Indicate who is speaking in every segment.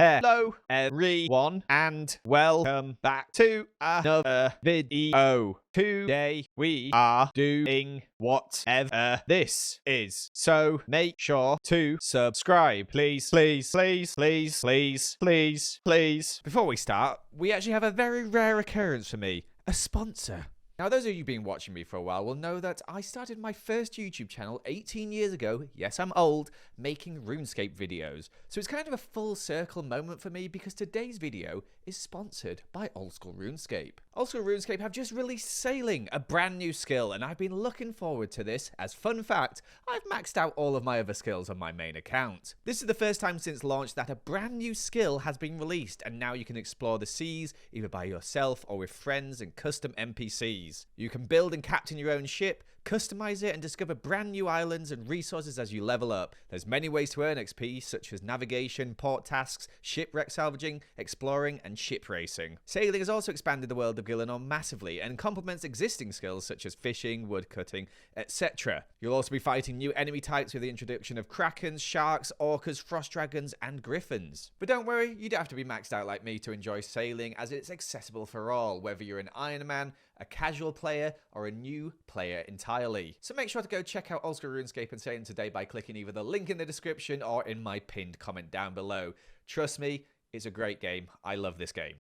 Speaker 1: Hello everyone and welcome back to another video. Today we are doing whatever this is. So make sure to subscribe. Please. Before we start, we actually have a very rare occurrence for me. A sponsor. Now, those of you who've been watching me for a while will know that I started my first YouTube channel 18 years ago, yes, I'm old, making RuneScape videos. So it's kind of a full circle moment for me because today's video is sponsored by Old School RuneScape. Old School RuneScape have just released Sailing, a brand new skill, and I've been looking forward to this. As fun fact, I've maxed out all of my other skills on my main account. This is the first time since launch that a brand new skill has been released, and now you can explore the seas either by yourself or with friends and custom NPCs. You can build and captain your own ship, customize it, and discover brand new islands and resources as you level up. There's many ways to earn XP, such as navigation, port tasks, shipwreck salvaging, exploring, and ship racing. Sailing has also expanded the world of Gillinor massively and complements existing skills such as fishing, woodcutting, etc. You'll also be fighting new enemy types with the introduction of krakens, sharks, orcas, frost dragons, and griffins. But don't worry, you don't have to be maxed out like me to enjoy Sailing, as it's accessible for all, whether you're an Ironman, a casual player, or a new player entirely. So make sure to go check out Old School RuneScape and Sailing today by clicking either the link in the description or in my pinned comment down below. Trust me, it's a great game. I love this game.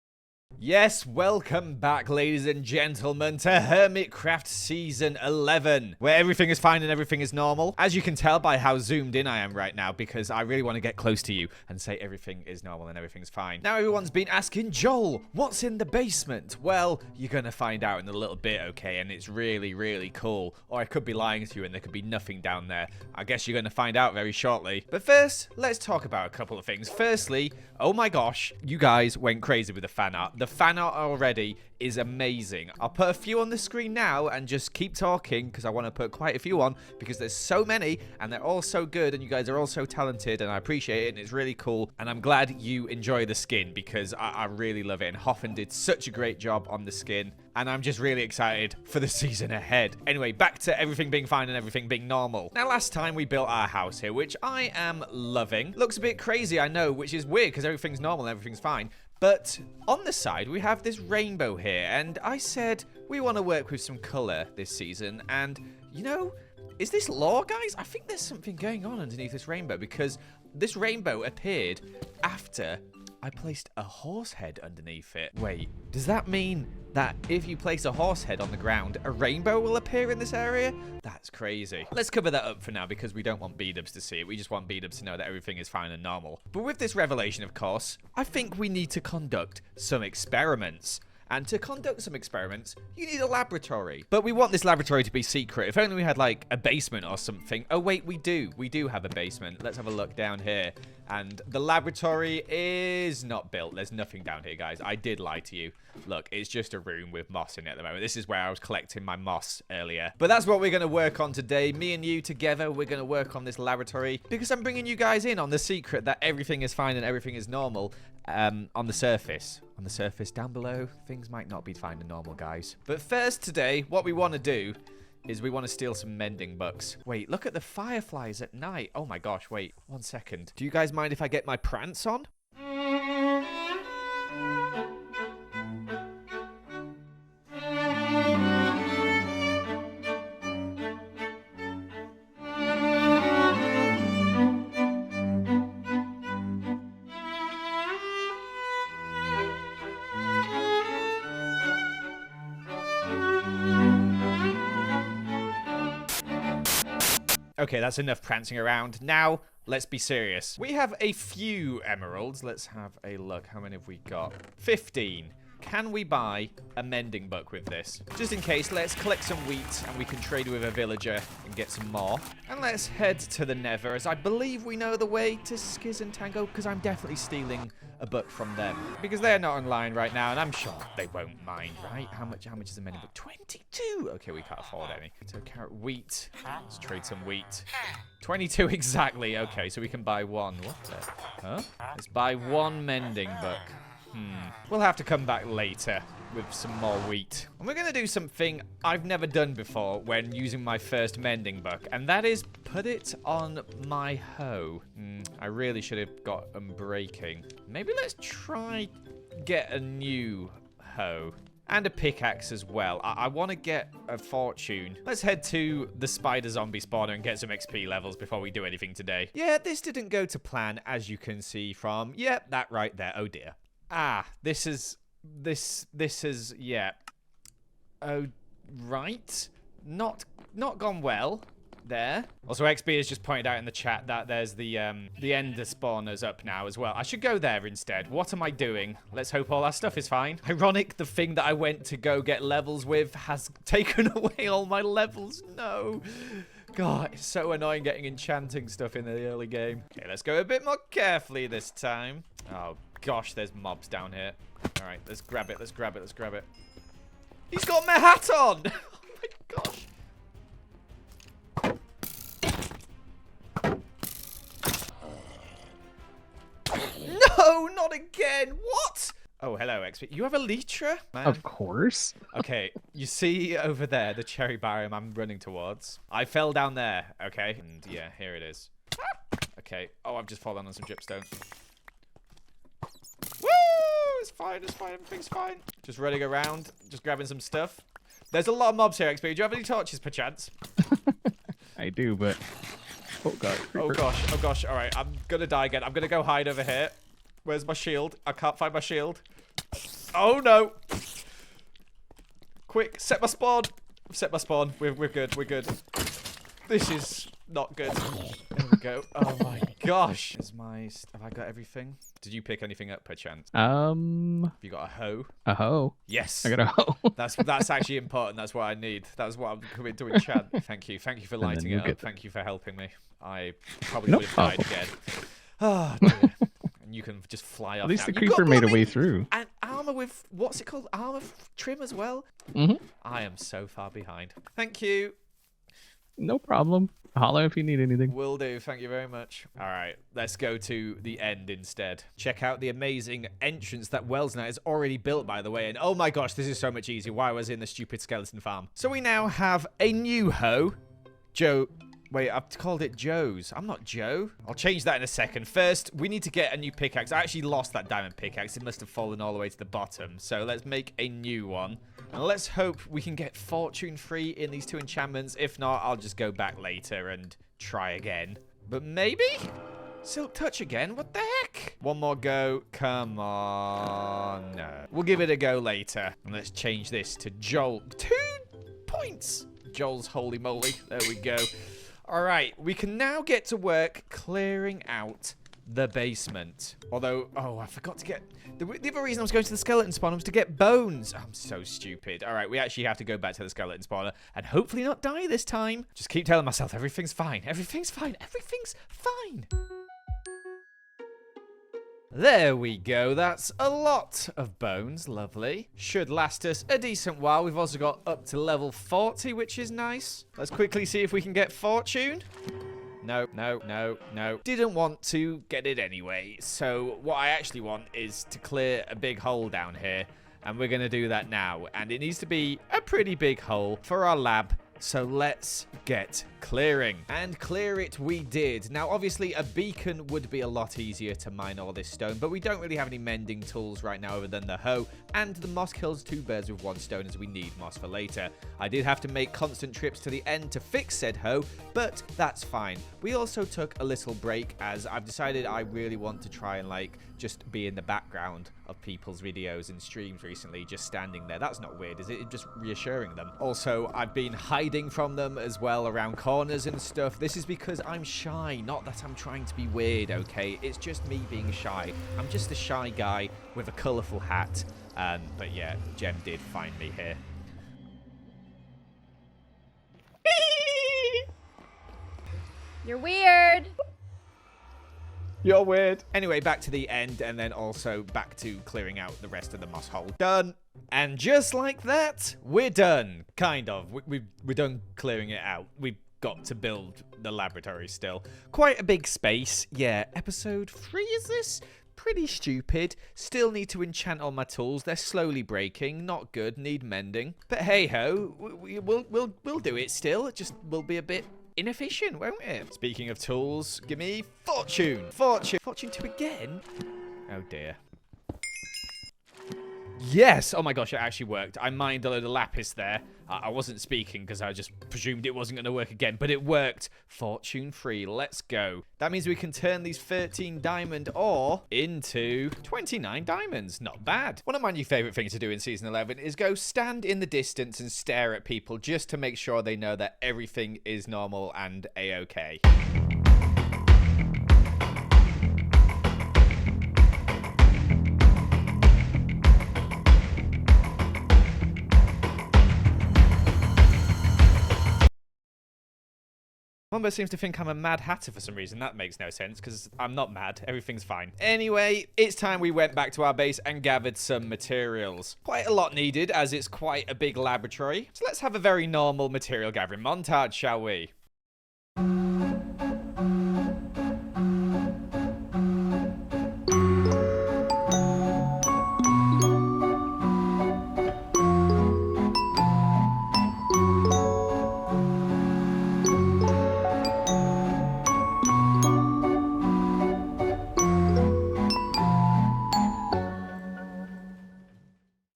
Speaker 1: Yes, welcome back, ladies and gentlemen, to Hermitcraft Season 11, where everything is fine and everything is normal. As you can tell by how zoomed in I am right now, because I really want to get close to you and say everything is normal and everything's fine. Now everyone's been asking, Joel, what's in the basement? Well, you're going to find out in a little bit, okay, and it's really, really cool. Or I could be lying to you and there could be nothing down there. I guess you're going to find out very shortly. But first, let's talk about a couple of things. Firstly, oh my gosh, you guys went crazy with the fan art. The fan art already is amazing. I'll put a few on the screen now and just keep talking because I want to put quite a few on because there's so many and they're all so good and you guys are all so talented and I appreciate it and it's really cool and I'm glad you enjoy the skin because I really love it and Hoffen did such a great job on the skin and I'm just really excited for the season ahead. Anyway, back to everything being fine and everything being normal. Now, last time we built our house here, which I am loving. Looks a bit crazy, I know, which is weird because everything's normal and everything's fine. But on the side, we have this rainbow here, and I said we want to work with some color this season, and, you know, is this lore, guys? I think there's something going on underneath this rainbow, because this rainbow appeared after I placed a horse head underneath it. Wait, does that mean that if you place a horse head on the ground, a rainbow will appear in this area? That's crazy. Let's cover that up for now because we don't want B-dubs to see it. We just want B-dubs to know that everything is fine and normal. But with this revelation, of course, I think we need to conduct some experiments. And to conduct some experiments, you need a laboratory. But we want this laboratory to be secret. If only we had, like, a basement or something. Oh, wait, we do. We do have a basement. Let's have a look down here. And the laboratory is not built. There's nothing down here, guys. I did lie to you. Look, it's just a room with moss in it at the moment. This is where I was collecting my moss earlier. But that's what we're going to work on today. Me and you together, we're going to work on this laboratory. Because I'm bringing you guys in on the secret that everything is fine and everything is normal on the surface. On the surface down below, things might not be fine and normal, guys. But first today, what we want to do is we want to steal some mending books. Wait, look at the fireflies at night. Oh my gosh, wait, 1 second. Do you guys mind if I get my prance on? Okay, that's enough prancing around. Now, let's be serious. We have a few emeralds. Let's have a look. How many have we got? 15. Can we buy a mending book with this? Just in case, let's collect some wheat and we can trade with a villager and get some more. And let's head to the Nether, as I believe we know the way to Skiz and Tango, because I'm definitely stealing a book from them. Because they're not online right now, and I'm sure they won't mind, right? How much is a mending book? 22! Okay, we can't afford any. So carrot wheat. Let's trade some wheat. 22 exactly. Okay, so we can buy one. What the? Huh? Let's buy one mending book. We'll have to come back later. with some more wheat. And we're going to do something I've never done before when using my first mending book, and that is put it on my hoe. I really should have got them breaking. Maybe let's try get a new hoe. And a pickaxe as well. I want to get a fortune. Let's head to the spider zombie spawner and get some XP levels before we do anything today. Yeah, this didn't go to plan, as you can see from, yep, that right there. Oh dear. This is, yeah. Oh, right. Not gone well. There. Also, XB has just pointed out in the chat that there's the ender spawners up now as well. I should go there instead. What am I doing? Let's hope all our stuff is fine. Ironic, the thing that I went to go get levels with has taken away all my levels. No. God, it's so annoying getting enchanting stuff in the early game. Okay, let's go a bit more carefully this time. Oh, gosh, there's mobs down here. All right, let's grab it. Let's grab it. Let's grab it. He's got my hat on. Oh, my gosh. No, not again. What? Oh, hello, XP. You have a Elytra? Man.
Speaker 2: Of course.
Speaker 1: Okay, you see over there the cherry biome I'm running towards? I fell down there, okay? And yeah, here it is. Okay. Oh, I've just fallen on some dripstone. Woo! It's fine, it's fine, everything's fine. Just running around, just grabbing some stuff. There's a lot of mobs here, XP. Do you have any torches, perchance?
Speaker 2: I do, but... Oh, God.
Speaker 1: Oh, gosh. Oh, gosh. All right, I'm going to die again. I'm going to go hide over here. Where's my shield? I can't find my shield. Oh, no. Quick, set my spawn. Set my spawn. We're good. We're good. This is not good. There we go. Oh, my gosh. Have I got everything? Did you pick anything up, perchance? Have you got a hoe?
Speaker 2: A hoe?
Speaker 1: Yes.
Speaker 2: I got a hoe.
Speaker 1: That's actually important. That's what I need. That's what I'm coming to enchant. Thank you. Thank you for lighting it up. Thank you for helping me. I probably would have died again. Oh, dear. And you can just fly off.
Speaker 2: At least
Speaker 1: now.
Speaker 2: the creeper made a way through.
Speaker 1: And armor with, what's it called? Armor trim as well?
Speaker 2: Mm-hmm.
Speaker 1: I am so far behind. Thank you.
Speaker 2: No problem. Holler if you need anything.
Speaker 1: Will do. Thank you very much. All right, let's go to the end instead. Check out the amazing entrance that Wellsnet has already built, by the way. And oh my gosh, this is so much easier. Why was I in the stupid skeleton farm? So we now have a new hoe. Joe. Wait, I've called it Joe's. I'm not Joe. I'll change that in a second. First, we need to get a new pickaxe. I actually lost that diamond pickaxe. It must have fallen all the way to the bottom. So let's make a new one. And let's hope we can get fortune free in these two enchantments. If not, I'll just go back later and try again. But maybe? Silk touch again? What the heck? One more go. Come on. No. We'll give it a go later. And let's change this to Joel. 2 points. Joel's holy moly. There we go. All right, we can now get to work clearing out the basement. Although, oh, I forgot to get... The other reason I was going to the skeleton spawner was to get bones. I'm so stupid. All right, we actually have to go back to the skeleton spawner and hopefully not die this time. Just keep telling myself everything's fine. Everything's fine. Everything's fine. There we go. That's a lot of bones. Lovely. Should last us a decent while. We've also got up to level 40, which is nice. Let's quickly see if we can get fortune. No, no, no, no. Didn't want to get it anyway. So what I actually want is to clear a big hole down here. And we're going to do that now. And it needs to be a pretty big hole for our lab. So let's get clearing. And clear it we did. Now, obviously, a beacon would be a lot easier to mine all this stone, but we don't really have any mending tools right now other than the hoe, and the moss kills 2 birds with 1 stone as we need moss for later. I did have to make constant trips to the end to fix said hoe, but that's fine. We also took a little break as I've decided I really want to try and just be in the background of people's videos and streams recently, just standing there. That's not weird, is it? It's just reassuring them. Also, I've been hiding from them as well around corners and stuff. This is because I'm shy, not that I'm trying to be weird, okay? It's just me being shy. I'm just a shy guy with a colourful hat. But yeah, Jem did find me here.
Speaker 3: You're weird.
Speaker 1: You're weird. Anyway, back to the end, and then also back to clearing out the rest of the moss hole. Done. And just like that, we're done. Kind of. We're done clearing it out. We've got to build the laboratory still. Quite a big space. Yeah, episode 3 is this? pretty stupid. Still need to enchant all my tools. They're slowly breaking. Not good. Need mending. But hey ho, we'll do it still. It just will be a bit inefficient, won't it? Speaking of tools, give me fortune. Fortune 2 again? Oh dear. Yes! Oh my gosh, it actually worked. I mined a load of lapis there. I wasn't speaking because I just presumed it wasn't going to work again, but it worked. Fortune 3, let's go. That means we can turn these 13 diamond ore into 29 diamonds. Not bad. One of my new favorite things to do in Season 11 is go stand in the distance and stare at people just to make sure they know that everything is normal and a-okay. Mumbo seems to think I'm a mad hatter for some reason. That makes no sense, because I'm not mad. Everything's fine. Anyway, it's time we went back to our base and gathered some materials. Quite a lot needed, as it's quite a big laboratory. So let's have a very normal material gathering montage, shall we?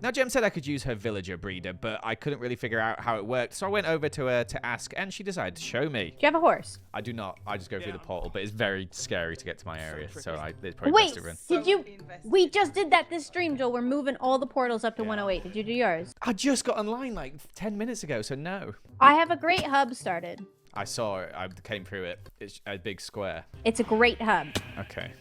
Speaker 1: Now, Jem said I could use her villager breeder, but I couldn't really figure out how it worked, so I went over to her to ask, and she decided to show me.
Speaker 3: Do you have a horse?
Speaker 1: I do not. I just go through the portal, but it's very scary to get to my area, so it's probably best to run.
Speaker 3: Did you? We just did that this stream, Joel. We're moving all the portals up to 108. Did you do yours?
Speaker 1: I just got online like 10 minutes ago, so no.
Speaker 3: I have a great hub started.
Speaker 1: I saw it. I came through it. It's a big square.
Speaker 3: It's a great hub.
Speaker 1: Okay.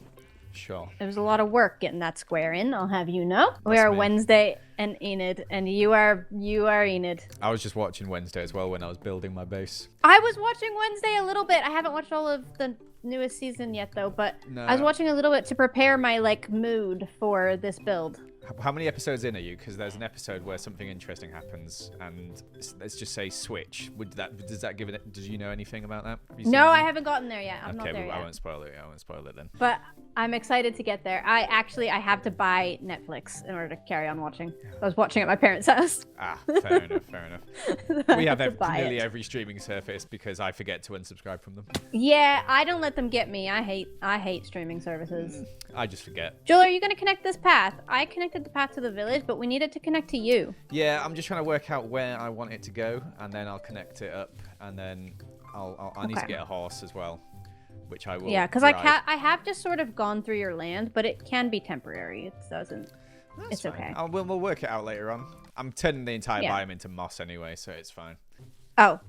Speaker 1: Sure.
Speaker 3: It was a lot of work getting that square in, I'll have you know. We are
Speaker 1: me.
Speaker 3: Wednesday and Enid, and you are Enid.
Speaker 1: I was just watching Wednesday as well when I was building my base.
Speaker 3: I was watching Wednesday a little bit. I haven't watched all of the newest season yet, though, but
Speaker 1: No.
Speaker 3: I was watching a little bit to prepare my, mood for this build.
Speaker 1: How many episodes in are you? Because there's an episode where something interesting happens, and let's just say switch. Does that give it? Did you know anything about that? Have you seen
Speaker 3: No,
Speaker 1: it?
Speaker 3: I haven't gotten there yet. I'm not
Speaker 1: Okay,
Speaker 3: there
Speaker 1: well,
Speaker 3: yet.
Speaker 1: I won't spoil it. I won't spoil it then.
Speaker 3: But I'm excited to get there. I have to buy Netflix in order to carry on watching. I was watching at my parents' house.
Speaker 1: Ah, fair enough, fair enough. We have nearly
Speaker 3: it.
Speaker 1: every streaming service because I forget to unsubscribe from them.
Speaker 3: Yeah, I don't let them get me. I hate streaming services.
Speaker 1: I just forget.
Speaker 3: Joel, are you going to connect this path? I connected the path to the village, but we needed to connect to you.
Speaker 1: Yeah, I'm just trying to work out where I want it to go, and then I'll connect it up, and then I need to get a horse as well, which I will.
Speaker 3: Yeah, because I have just sort of gone through your land, but it can be temporary. It doesn't.
Speaker 1: That's
Speaker 3: it's
Speaker 1: fine.
Speaker 3: okay.
Speaker 1: We'll work it out later on. I'm turning the entire
Speaker 3: Yeah.
Speaker 1: biome into moss anyway, so it's fine.
Speaker 3: Oh.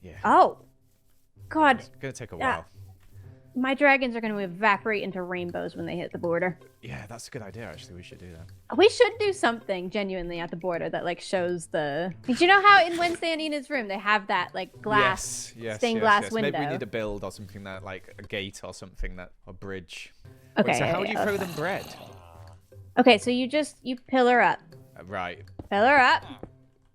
Speaker 1: Yeah.
Speaker 3: Oh. God.
Speaker 1: It's gonna take a while.
Speaker 3: My dragons are going to evaporate into rainbows when they hit the border.
Speaker 1: Yeah, that's a good idea. Actually, we should do that.
Speaker 3: We should do something genuinely at the border that shows the. Did you know how in Wednesday and Enid's room they have that glass, stained glass window?
Speaker 1: Maybe we need to build or something that a gate or something a bridge.
Speaker 3: Okay.
Speaker 1: Wait, so how do you
Speaker 3: that's
Speaker 1: throw
Speaker 3: fine.
Speaker 1: them bread?
Speaker 3: Okay, so you pillar up.
Speaker 1: Right.
Speaker 3: Pillar up.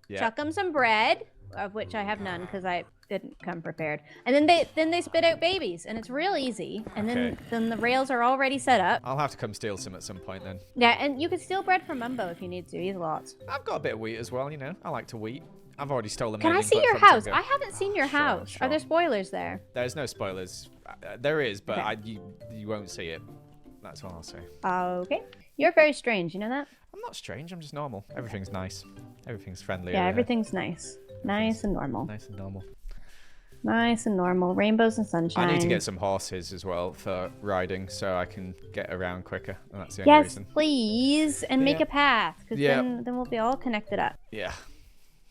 Speaker 1: Yeah.
Speaker 3: Chuck them some bread, of which I have none because I didn't come prepared. And then they spit out babies, and it's real easy. And
Speaker 1: Okay.
Speaker 3: then the rails are already set up.
Speaker 1: I'll have to come steal some at some point then.
Speaker 3: Yeah, and you can steal bread from Mumbo if you need to. He has lots.
Speaker 1: I've got a bit of wheat as well, you know. I like to wheat. I've already stolen.
Speaker 3: Can I
Speaker 1: everything
Speaker 3: see
Speaker 1: but
Speaker 3: your
Speaker 1: from
Speaker 3: house?
Speaker 1: Tango.
Speaker 3: I haven't seen your
Speaker 1: Sure,
Speaker 3: house.
Speaker 1: sure.
Speaker 3: Are there spoilers there?
Speaker 1: There's no spoilers. There is, but
Speaker 3: Okay.
Speaker 1: you won't see it. That's all I'll say.
Speaker 3: Okay. You're very strange. You know that?
Speaker 1: I'm not strange. I'm just normal. Everything's nice. Everything's friendly.
Speaker 3: Yeah,
Speaker 1: over here.
Speaker 3: everything's nice. Nice and normal.
Speaker 1: Nice and normal.
Speaker 3: Nice and normal. Rainbows and sunshine.
Speaker 1: I need to get some horses as well for riding, so I can get around quicker. And that's the only
Speaker 3: Yes,
Speaker 1: reason.
Speaker 3: please, and make
Speaker 1: Yeah.
Speaker 3: a path, because
Speaker 1: Yeah.
Speaker 3: then we'll be all connected up.
Speaker 1: Yeah,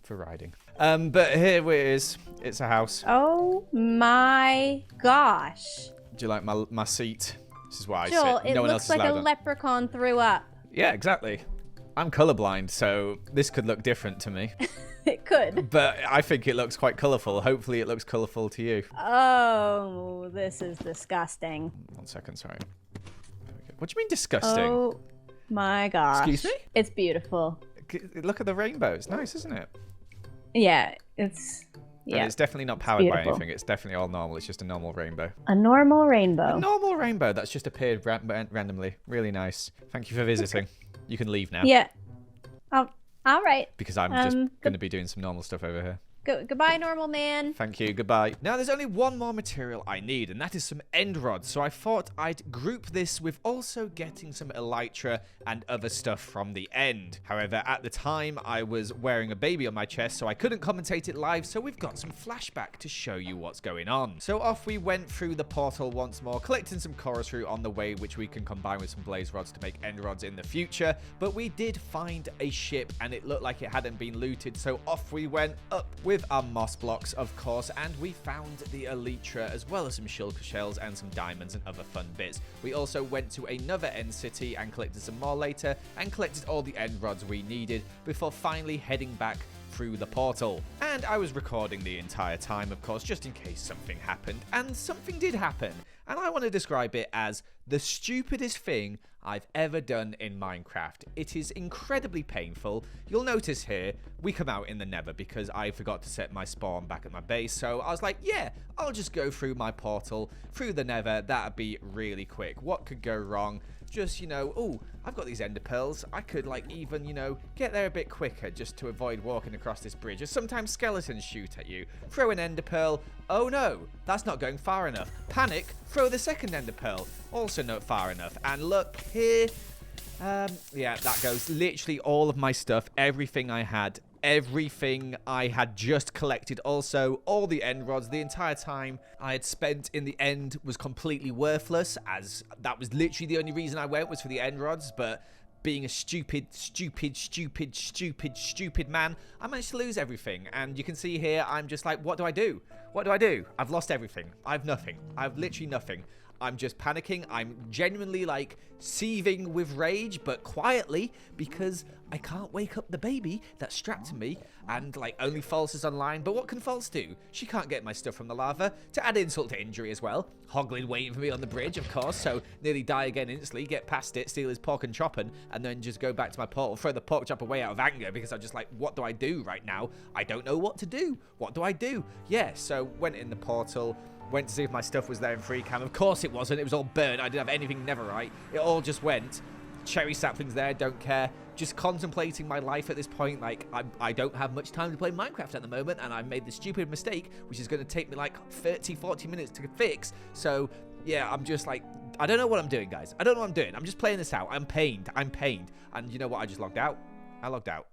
Speaker 1: for riding. But here it is. It's a house.
Speaker 3: Oh my gosh,
Speaker 1: Do you like my seat? This is where I
Speaker 3: Joel!
Speaker 1: sit.
Speaker 3: It
Speaker 1: No one else
Speaker 3: looks
Speaker 1: is
Speaker 3: like a
Speaker 1: allowed on.
Speaker 3: leprechaun threw up.
Speaker 1: Yeah, exactly. I'm colorblind, so this could look different to me.
Speaker 3: It could.
Speaker 1: But I think it looks quite colourful. Hopefully it looks colourful to you.
Speaker 3: Oh, this is disgusting.
Speaker 1: 1 second, sorry. There we go. What do you mean disgusting?
Speaker 3: Oh my gosh.
Speaker 1: Excuse me?
Speaker 3: It's beautiful.
Speaker 1: Look at the rainbow. It's nice, isn't it?
Speaker 3: Yeah, it's Yeah.
Speaker 1: And it's definitely not powered by
Speaker 3: beautiful.
Speaker 1: anything. It's definitely all normal. It's just a normal rainbow.
Speaker 3: A normal rainbow.
Speaker 1: A normal rainbow that's just appeared randomly. Really nice. Thank you for visiting. You can leave now.
Speaker 3: Yeah. Oh, all right.
Speaker 1: Because I'm just going to be doing some normal stuff over here.
Speaker 3: Goodbye, normal man.
Speaker 1: Thank you, goodbye. Now, there's only one more material I need, and that is some end rods. So I thought I'd group this with also getting some elytra and other stuff from the end. However, at the time, I was wearing a baby on my chest, so I couldn't commentate it live, so we've got some flashback to show you what's going on. So off we went through the portal once more, collecting some chorus root on the way, which we can combine with some blaze rods to make end rods in the future. But we did find a ship, and it looked like it hadn't been looted, so off we went up with our moss blocks, of course, and we found the elytra as well as some shulker shells and some diamonds and other fun bits. We also went to another end city and collected some more later and collected all the end rods we needed before finally heading back through the portal. And I was recording the entire time, of course, just in case something happened, and something did happen. And I want to describe it as the stupidest thing I've ever done in Minecraft. It is incredibly painful. You'll notice here, we come out in the nether because I forgot to set my spawn back at my base. So I was like, yeah, I'll just go through my portal, through the nether. That'd be really quick. What could go wrong? Just, you know, oh, I've got these ender pearls. I could, like, even, you know, get there a bit quicker just to avoid walking across this bridge. As sometimes skeletons shoot at you. Throw an ender pearl. Oh, no, that's not going far enough. Panic. Throw the second ender pearl. Also not far enough. And look here. Yeah, that goes. Literally all of my stuff, everything I had just collected. Also, all the end rods, the entire time I had spent in the end was completely worthless, as that was literally the only reason I went was for the end rods. But being a stupid man, I managed to lose everything. And you can see here, I'm just like, what do I do? What do I do? I've lost everything. I've nothing. I've literally nothing. I'm just panicking. I'm genuinely like seething with rage, but quietly, because I can't wake up the baby that's strapped to me, and like only False is online. But what can False do? She can't get my stuff from the lava. To add insult to injury as well, Hoglin waiting for me on the bridge, of course, so nearly die again instantly, get past it, steal his pork and chopping, and then just go back to my portal, throw the pork chop away out of anger, because I'm just like, what do I do right now? I don't know what to do. What do I do? Yeah, so went in the portal, went to see if my stuff was there in free cam. Of course it wasn't. It was all burnt. I didn't have anything netherite. It all just went. Cherry saplings there, don't care. Just contemplating my life at this point. Like, I don't have much time to play Minecraft at the moment, and I've made the stupid mistake, which is going to take me like 30, 40 minutes to fix. So, yeah, I'm just like, I don't know what I'm doing, guys. I don't know what I'm doing. I'm just playing this out. I'm pained. And you know what? I just logged out. I logged out.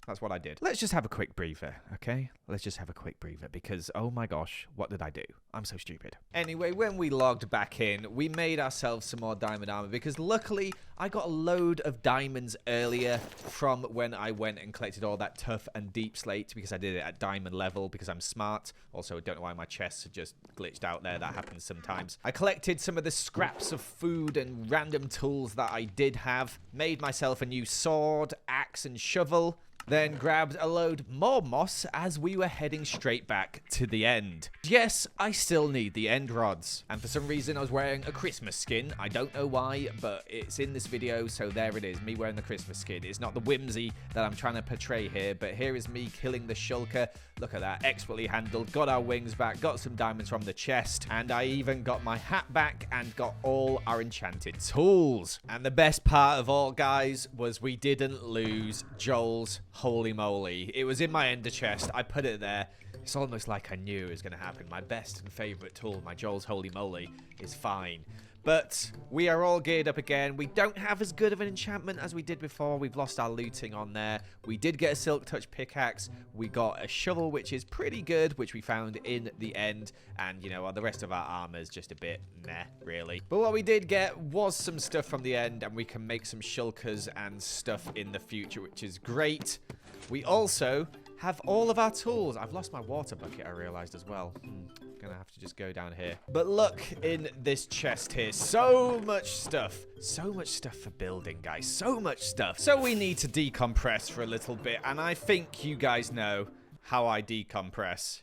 Speaker 1: That's what I did. Let's just have a quick breather, okay? Let's just have a quick breather because, oh my gosh, what did I do? I'm so stupid. Anyway, when we logged back in, we made ourselves some more diamond armor because luckily I got a load of diamonds earlier from when I went and collected all that tough and deep slate because I did it at diamond level because I'm smart. Also, I don't know why my chests are just glitched out there. That happens sometimes. I collected some of the scraps of food and random tools that I did have, made myself a new sword, axe, and shovel. Then grabbed a load more moss as we were heading straight back to the end. Yes, I still need the end rods. And for some reason I was wearing a Christmas skin. I don't know why, but it's in this video, so there it is, me wearing the Christmas skin. It's not the whimsy that I'm trying to portray here, but here is me killing the shulker. Look at that, expertly handled. Got our wings back, got some diamonds from the chest, and I even got my hat back and got all our enchanted tools. And the best part of all, guys, was we didn't lose Joel's holy moly. It was in my ender chest. I put it there. It's almost like I knew it was going to happen. My best and favorite tool, my Joel's holy moly, is fine. But we are all geared up again. We don't have as good of an enchantment as we did before. We've lost our looting on there. We did get a silk touch pickaxe. We got a shovel, which is pretty good, which we found in the end. And, you know, the rest of our armor is just a bit meh, really. But what we did get was some stuff from the end, and we can make some shulkers and stuff in the future, which is great. We also have all of our tools. I've lost my water bucket, I realized as well. Gonna have to just go down here. But look in this chest here. So much stuff. So much stuff for building, guys. So much stuff. So we need to decompress for a little bit. And I think you guys know how I decompress.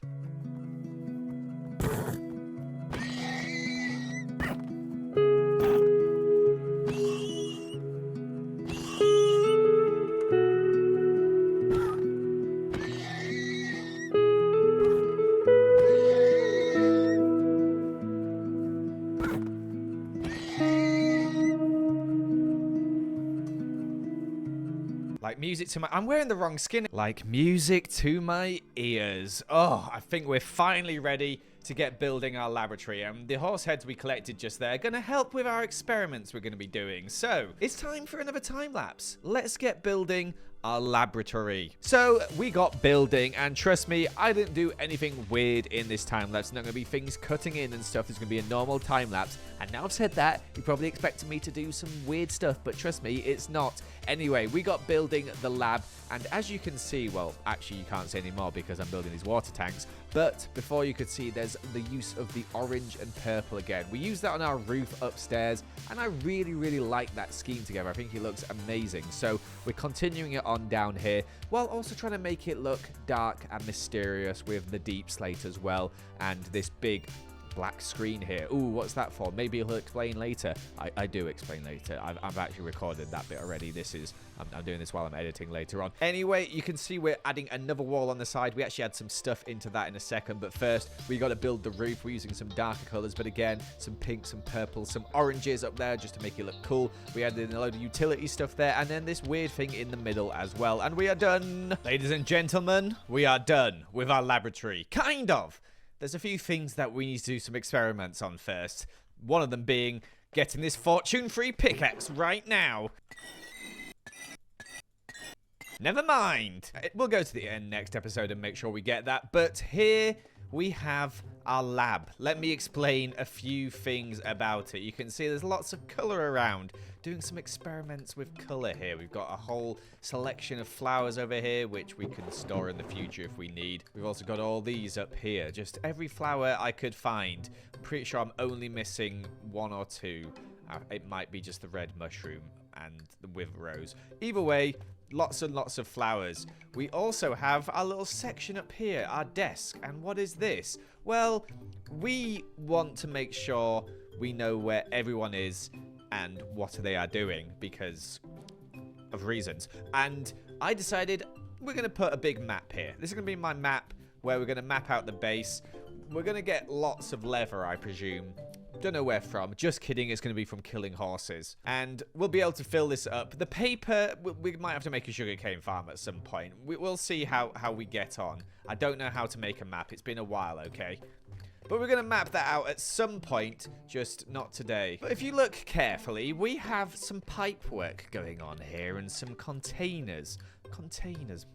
Speaker 1: Like music to my... I'm wearing the wrong skin. Like music to my ears. Oh, I think we're finally ready to get building our laboratory. And the horse heads we collected just there are going to help with our experiments we're going to be doing. So, it's time for another time lapse. Let's get building our laboratory. So, we got building, and trust me, I didn't do anything weird in this time lapse. Not going to be things cutting in and stuff. It's going to be a normal time lapse. And now I've said that, you probably expected me to do some weird stuff, but trust me, it's not. Anyway, we got building the lab, and as you can see, well, actually you can't see anymore because I'm building these water tanks, but before you could see, there's the use of the orange and purple again. We use that on our roof upstairs, and I really like that scheme together. I think it looks amazing. So we're continuing it on down here, while also trying to make it look dark and mysterious with the deep slate as well, and this big black screen here. Ooh, what's that for? Maybe he'll explain later. I do explain later. I've actually recorded that bit already. I'm doing this while I'm editing later on. Anyway, you can see we're adding another wall on the side. We actually add some stuff into that in a second, but first we got to build the roof. We're using some darker colors, but again, some pink, some purple, some oranges up there just to make it look cool. We added in a load of utility stuff there, and then this weird thing in the middle as well, and we are done. Ladies and gentlemen, we are done with our laboratory. Kind of. There's a few things that we need to do some experiments on first. One of them being getting this fortune-free pickaxe right now. Never mind. We'll go to the end next episode and make sure we get that. But here we have our lab. Let me explain a few things about it. You can see there's lots of color around. Doing some experiments with color here. We've got a whole selection of flowers over here, which we can store in the future if we need. We've also got all these up here. Just every flower I could find. I'm pretty sure I'm only missing one or two. It might be just the red mushroom and the wither rose. Either way, lots and lots of flowers. We also have our little section up here, our desk. And what is this? Well, we want to make sure we know where everyone is and what they are doing because of reasons. And I decided we're going to put a big map here. This is going to be my map where we're going to map out the base. We're going to get lots of leather, I presume. Don't know where from. Just kidding. It's going to be from killing horses. And we'll be able to fill this up. The paper, we might have to make a sugarcane farm at some point. We'll see how we get on. I don't know how to make a map. It's been a while, okay? But we're going to map that out at some point, just not today. But if you look carefully, we have some pipe work going on here and some containers. Containers,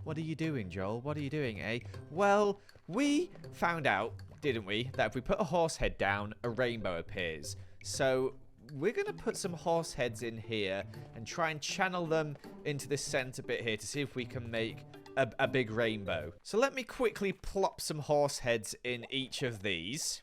Speaker 1: What are you doing, Joel? What are you doing, eh? Well, we found out, didn't we, that if we put a horse head down, a rainbow appears. So we're going to put some horse heads in here and try and channel them into this center bit here to see if we can make a big rainbow. So let me quickly plop some horse heads in each of these.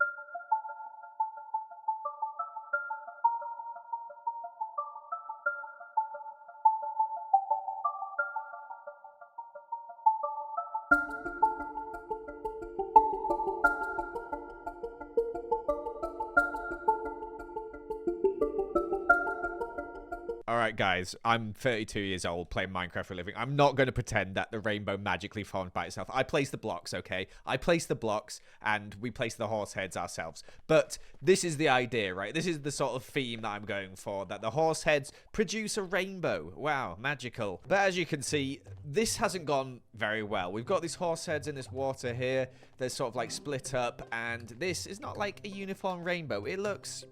Speaker 1: Alright guys, I'm 32 years old playing Minecraft for a living. I'm not going to pretend that the rainbow magically formed by itself. I placed the blocks, okay? I placed the blocks and we placed the horse heads ourselves. But this is the idea, right? This is the sort of theme that I'm going for, that the horse heads produce a rainbow. Wow, magical. But as you can see, this hasn't gone very well. We've got these horse heads in this water here. They're sort of like split up, and this is not like a uniform rainbow. It looks,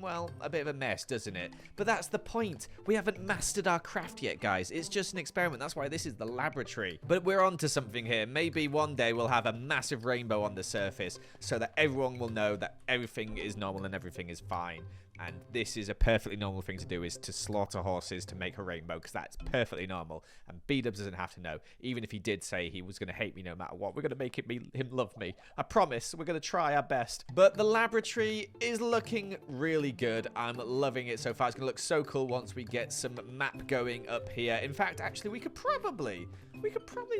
Speaker 1: well, a bit of a mess, doesn't it? But that's the point. We haven't mastered our craft yet, guys. It's just an experiment. That's why this is the laboratory. But we're onto something here. Maybe one day we'll have a massive rainbow on the surface so that everyone will know that everything is normal and everything is fine. And this is a perfectly normal thing to do, is to slaughter horses to make a rainbow, because that's perfectly normal. And B-Dubs doesn't have to know. Even if he did say he was going to hate me no matter what, we're going to make him love me. I promise. We're going to try our best. But the laboratory is looking really good. I'm loving it so far. It's going to look so cool once we get some map going up here. In fact, actually, we could probably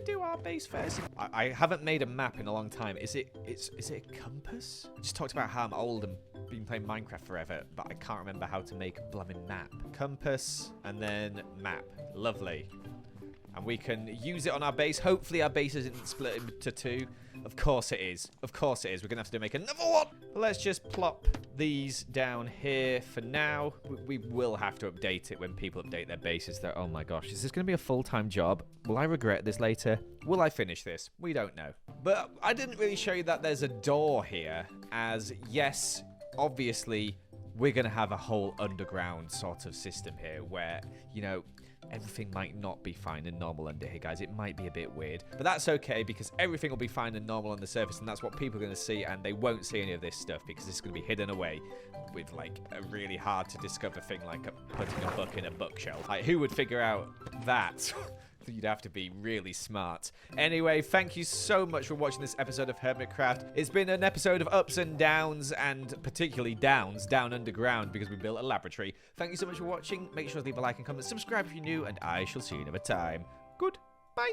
Speaker 1: do our base first. I haven't made a map in a long time. Is it a compass? I just talked about how I'm old and been playing Minecraft forever, but I can't remember how to make a blooming map. Compass and then map. Lovely. And we can use it on our base. Hopefully our base isn't split into two. Of course it is. Of course it is. We're going to have to make another one. But let's just plop these down here for now. We will have to update it when people update their bases. Though, oh my gosh, is this going to be a full-time job? Will I regret this later? Will I finish this? We don't know. But I didn't really show you that there's a door here, as yes, obviously, we're going to have a whole underground sort of system here where, you know, everything might not be fine and normal under here, guys. It might be a bit weird, but that's okay because everything will be fine and normal on the surface, and that's what people are going to see, and they won't see any of this stuff because it's going to be hidden away with, like, a really hard to discover thing like putting a book in a bookshelf. Like, who would figure out that? You'd have to be really smart. Anyway, thank you so much for watching this episode of Hermitcraft. It's been an episode of ups and downs, and particularly downs, down underground, because we built a laboratory. Thank you so much for watching. Make sure to leave a like and comment, subscribe if you're new, and I shall see you another time. Goodbye.